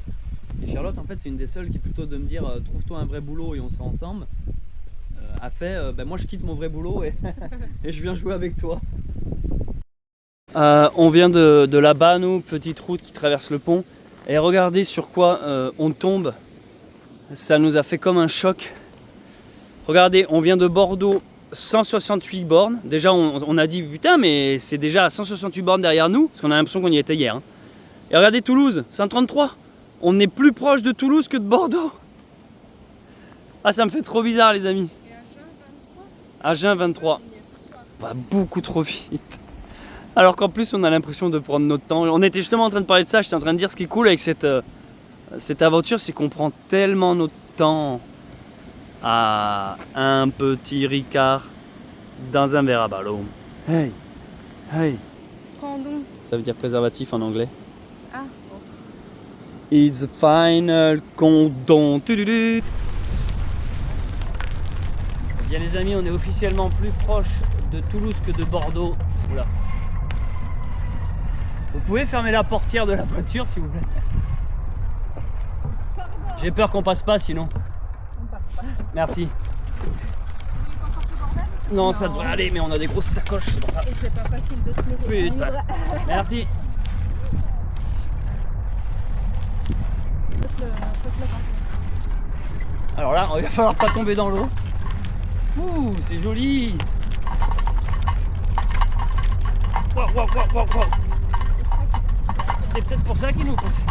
B: Et Charlotte en fait c'est une des seules qui plutôt de me dire trouve-toi un vrai boulot et on sera ensemble, a fait moi je quitte mon vrai boulot et, et je viens jouer avec toi. On vient de là-bas nous, petite route qui traverse le pont, et regardez sur quoi on tombe. Ça nous a fait comme un choc. Regardez, on vient de Bordeaux, 168 bornes. Déjà on a dit putain mais c'est déjà à 168 bornes derrière nous, parce qu'on a l'impression qu'on y était hier. Hein. Et regardez Toulouse, 133. On est plus proche de Toulouse que de Bordeaux. Ah ça me fait trop bizarre les amis.
D: Et Agen 23
B: Agen 23. Va beaucoup trop vite. Alors qu'en plus on a l'impression de prendre notre temps. On était justement en train de parler de ça, j'étais en train de dire ce qui est cool avec cette aventure, c'est qu'on prend tellement notre temps à un petit Ricard dans un verre à ballon. Hey, hey.
D: Prends donc.
B: Ça veut dire préservatif en anglais.
D: Ah bon.
B: It's the final countdown. Eh bien les amis, on est officiellement plus proche de Toulouse que de Bordeaux. Oula. Vous pouvez fermer la portière de la voiture s'il vous plaît. J'ai peur qu'on passe pas sinon.
D: On passe pas.
B: Merci.
D: Encore ce bordel ?
B: Non, ça devrait aller, mais on a des grosses sacoches, c'est pour ça.
D: Et c'est pas facile de tenir.
B: Putain. Merci. Alors là, il va falloir pas tomber dans l'eau. Ouh, c'est joli. Wow, wow, wow, wow, wow. C'est peut-être pour ça qu'il nous conseille.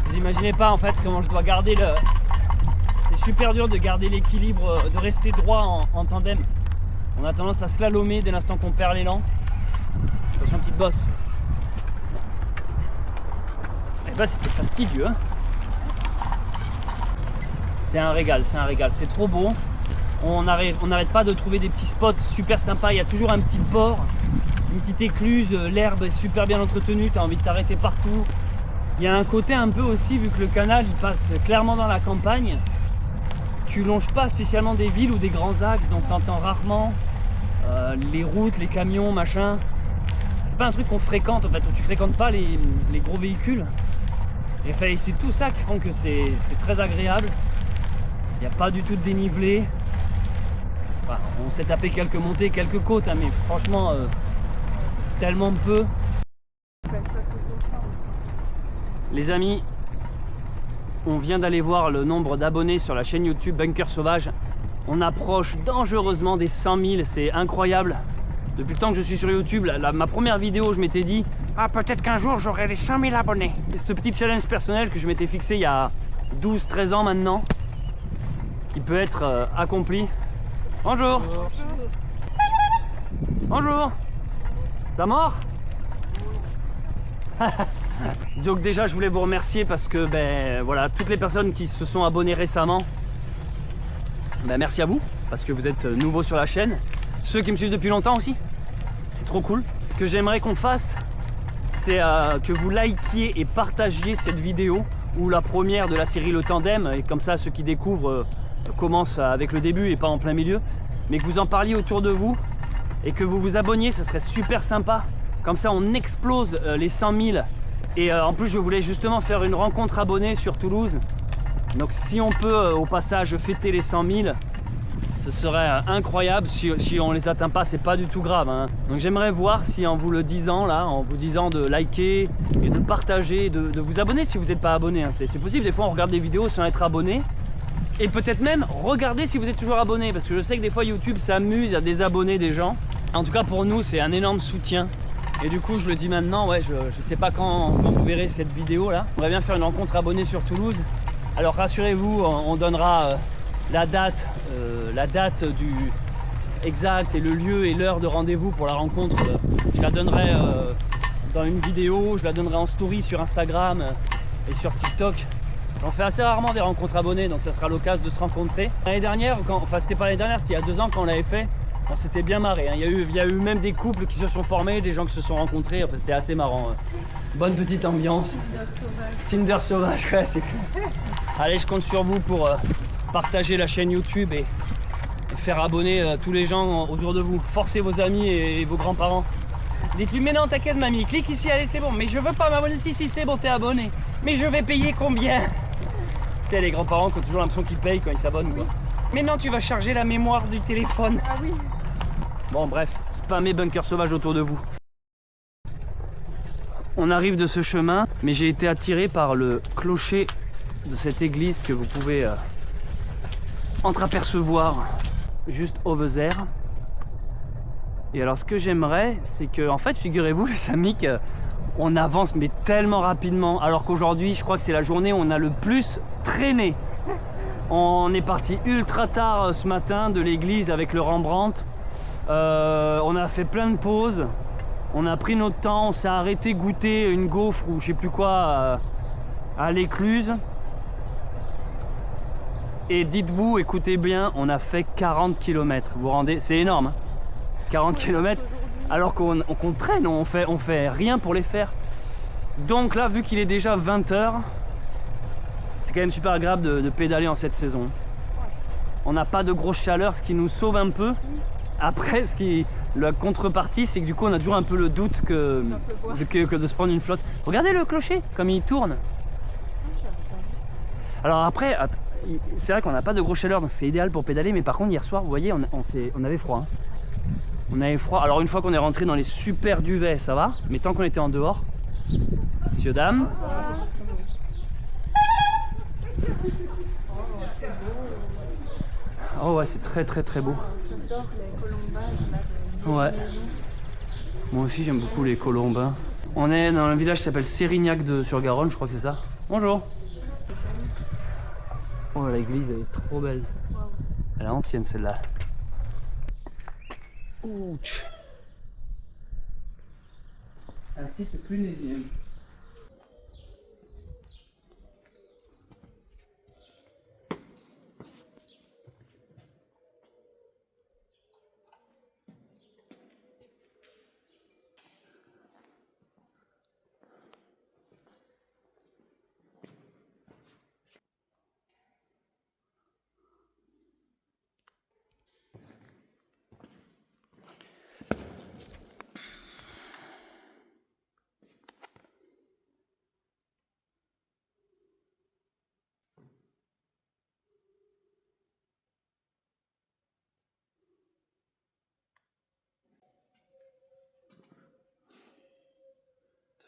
B: Vous imaginez pas en fait comment je dois garder le... C'est super dur de garder l'équilibre, de rester droit en tandem. On a tendance à slalomer dès l'instant qu'on perd l'élan. Attention, petite bosse. Et bah c'était fastidieux. Hein, c'est un régal, c'est trop beau. On n'arrête pas de trouver des petits spots super sympas. Il y a toujours un petit bord, une petite écluse, l'herbe est super bien entretenue, tu as envie de t'arrêter partout. Il y a un côté un peu aussi, vu que le canal il passe clairement dans la campagne, tu longes pas spécialement des villes ou des grands axes, donc tu entends rarement les routes, les camions, machin. C'est pas un truc qu'on fréquente en fait, où tu fréquentes pas les gros véhicules. Et enfin, c'est tout ça qui font que c'est très agréable. Il n'y a pas du tout de dénivelé. Enfin, on s'est tapé quelques montées, quelques côtes, hein, mais franchement, tellement peu. Les amis, on vient d'aller voir le nombre d'abonnés sur la chaîne YouTube Bunker Sauvage. On approche dangereusement des 100 000, c'est incroyable. Depuis le temps que je suis sur YouTube, ma première vidéo, je m'étais dit ah, peut-être qu'un jour j'aurai les 100 000 abonnés. Et ce petit challenge personnel que je m'étais fixé il y a 12-13 ans maintenant, qui peut être accompli. Bonjour. Bonjour. Ça mord? Donc déjà je voulais vous remercier parce que ben voilà, toutes les personnes qui se sont abonnées récemment, ben, merci à vous parce que vous êtes nouveaux sur la chaîne. Ceux qui me suivent depuis longtemps aussi, c'est trop cool. Ce que j'aimerais qu'on fasse, c'est que vous likiez et partagiez cette vidéo ou la première de la série Le Tandem, et comme ça ceux qui découvrent commencent avec le début et pas en plein milieu, mais que vous en parliez autour de vous et que vous vous abonniez, ça serait super sympa. Comme ça on explose les 100 000 Et en plus je voulais justement faire une rencontre abonnée sur Toulouse. Donc si on peut au passage fêter les 100 000, ce serait incroyable. Si on les atteint pas, c'est pas du tout grave, hein. Donc j'aimerais voir si en vous le disant là, en vous disant de liker et de partager, de vous abonner si vous n'êtes pas abonné, hein. C'est possible, des fois on regarde des vidéos sans être abonné. Et peut-être même regarder si vous êtes toujours abonné, parce que je sais que des fois YouTube s'amuse à désabonner des gens. En tout cas pour nous c'est un énorme soutien. Et du coup je le dis maintenant, ouais, je sais pas quand vous verrez cette vidéo là. On va bien faire une rencontre abonnée sur Toulouse. Alors rassurez-vous, on donnera la date du exact et le lieu et l'heure de rendez-vous pour la rencontre. Je la donnerai dans une vidéo, je la donnerai en story sur Instagram et sur TikTok. On fait assez rarement des rencontres abonnées, donc ça sera l'occasion de se rencontrer. L'année dernière, enfin c'était pas l'année dernière, c'était il y a 2 ans quand on l'avait fait, on s'était bien marré, hein. Il y a eu même des couples qui se sont formés, des gens qui se sont rencontrés, enfin c'était assez marrant. Bonne petite ambiance. Tinder sauvage, ouais, c'est cool. Allez, je compte sur vous pour partager la chaîne YouTube et faire abonner tous les gens autour de vous. Forcez vos amis et vos grands-parents. Dites-lui, mais non, t'inquiète mamie, clique ici, allez c'est bon. Mais je veux pas m'abonner, si c'est bon, t'es abonné. Mais je vais payer combien? Tu sais, les grands-parents qui ont toujours l'impression qu'ils payent quand ils s'abonnent, quoi. Mais non, tu vas charger la mémoire du téléphone.
D: Ah oui.
B: Bon bref, spammez Bunker Sauvage autour de vous. On arrive de ce chemin, mais j'ai été attiré par le clocher de cette église que vous pouvez entreapercevoir juste over there. Et alors ce que j'aimerais, c'est que, en fait, figurez-vous les amis, qu'on avance mais tellement rapidement, alors qu'aujourd'hui, je crois que c'est la journée où on a le plus traîné. On est parti ultra tard ce matin de l'église avec le Rembrandt. On a fait plein de pauses. On a pris notre temps, on s'est arrêté goûter une gaufre ou je sais plus quoi à l'Écluse. Et dites-vous, écoutez bien, on a fait 40 km. Vous vous rendez, c'est énorme, hein, 40 km alors qu'on traîne, on fait rien pour les faire. Donc là, vu qu'il est déjà 20 h, c'est quand même super agréable de pédaler en cette saison. On n'a pas de grosse chaleur, ce qui nous sauve un peu. Après, la contrepartie, c'est que du coup, on a toujours un peu le doute que de se prendre une flotte. Regardez le clocher, comme il tourne. Alors après, c'est vrai qu'on n'a pas de grosse chaleur, donc c'est idéal pour pédaler. Mais par contre, hier soir, vous voyez, on avait froid, hein. On avait froid. Alors une fois qu'on est rentré dans les super duvets, ça va. Mais tant qu'on était en dehors, messieurs, dames. Oh ouais, c'est très très très beau.
D: J'adore les colombages.
B: Ouais. Moi aussi j'aime beaucoup les colombins. On est dans un village qui s'appelle Sérignac-sur-Garonne, je crois que c'est ça. Bonjour. Oh, l'église elle est trop belle. Elle est ancienne celle-là. Ouch. Un site clunésien.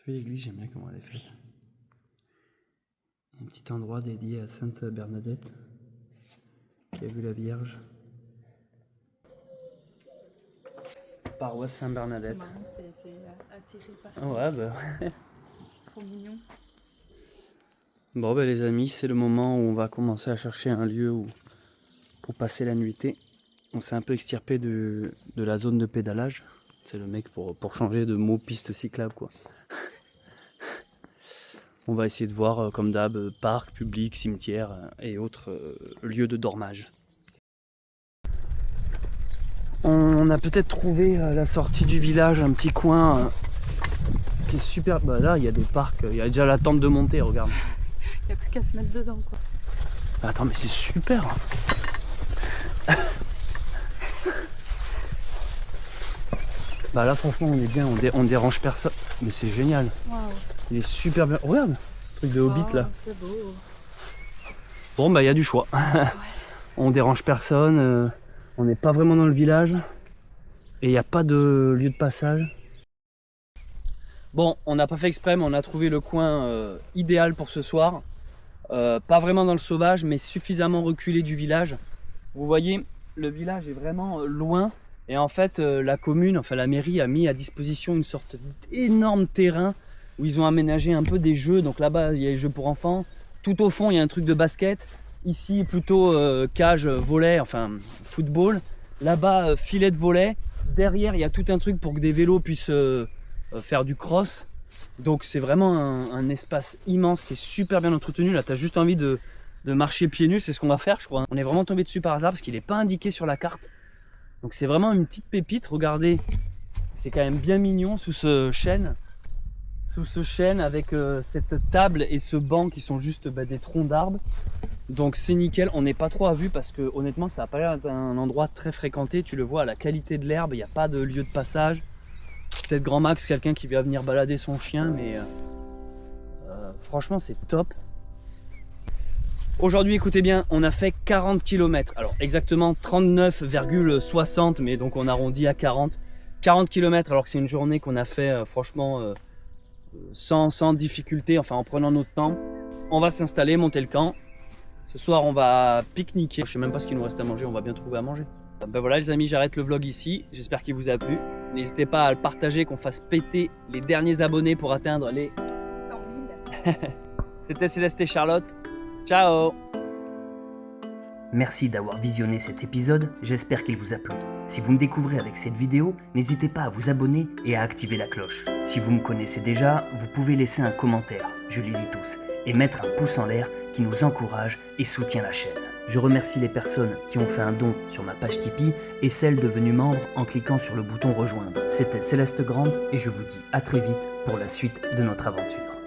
B: L'église, j'aime bien comment elle est faite. Un petit endroit dédié à Sainte Bernadette qui a vu la Vierge. Paroisse Sainte-Bernadette.
D: C'est marrant que t'aies été attiré par ça.
B: Ouais, bah.
D: C'est trop mignon.
B: Bon, bah, les amis, c'est le moment où on va commencer à chercher un lieu où passer la nuitée. On s'est un peu extirpé de la zone de pédalage. C'est le mec pour changer de mot piste cyclable, quoi. On va essayer de voir, comme d'hab, parc, public, cimetière et autres lieux de dormage. On a peut-être trouvé la sortie du village, un petit coin qui est super. Bah là, il y a des parcs, il y a déjà la tente de montée, regarde.
D: Il n'y a plus qu'à se mettre dedans, quoi.
B: Attends, mais c'est super. Bah là, franchement, on est bien, on dérange personne. Mais c'est génial.
D: Waouh.
B: Il est super bien. Regarde, truc de Hobbit là.
D: C'est beau.
B: Bon bah il y a du choix. On dérange personne, on n'est pas vraiment dans le village et il n'y a pas de lieu de passage. Bon, on n'a pas fait exprès, mais on a trouvé le coin idéal pour ce soir. Pas vraiment dans le sauvage, mais suffisamment reculé du village. Vous voyez, le village est vraiment loin. Et en fait, la commune, enfin la mairie a mis à disposition une sorte d'énorme terrain où ils ont aménagé un peu des jeux. Donc là-bas, il y a les jeux pour enfants. Tout au fond, il y a un truc de basket. Ici, plutôt cage, volley, enfin football. Là-bas, filet de volley. Derrière, il y a tout un truc pour que des vélos puissent faire du cross. Donc c'est vraiment un espace immense qui est super bien entretenu. Là, tu as juste envie de marcher pieds nus. C'est ce qu'on va faire, je crois. On est vraiment tombé dessus par hasard parce qu'il n'est pas indiqué sur la carte. Donc c'est vraiment une petite pépite, regardez, c'est quand même bien mignon sous ce chêne avec cette table et ce banc qui sont juste des troncs d'arbres. Donc c'est nickel, on n'est pas trop à vue parce que honnêtement ça n'a pas l'air d'être un endroit très fréquenté, tu le vois à la qualité de l'herbe, il n'y a pas de lieu de passage. Peut-être grand max quelqu'un qui va venir balader son chien, mais franchement c'est top. Aujourd'hui, écoutez bien, on a fait 40 km, alors exactement 39,60, mais donc on arrondit à 40. 40 km alors que c'est une journée qu'on a fait franchement sans difficulté, enfin en prenant notre temps. On va s'installer, monter le camp. Ce soir on va pique-niquer, je sais même pas ce qu'il nous reste à manger, on va bien trouver à manger. Ben voilà les amis, j'arrête le vlog ici, j'espère qu'il vous a plu. N'hésitez pas à le partager, qu'on fasse péter les derniers abonnés pour atteindre les
D: 100 000.
B: C'était Céleste et Charlotte. Ciao!
A: Merci d'avoir visionné cet épisode, j'espère qu'il vous a plu. Si vous me découvrez avec cette vidéo, n'hésitez pas à vous abonner et à activer la cloche. Si vous me connaissez déjà, vous pouvez laisser un commentaire, je les lis tous, et mettre un pouce en l'air qui nous encourage et soutient la chaîne. Je remercie les personnes qui ont fait un don sur ma page Tipeee et celles devenues membres en cliquant sur le bouton rejoindre. C'était Céleste Grande et je vous dis à très vite pour la suite de notre aventure.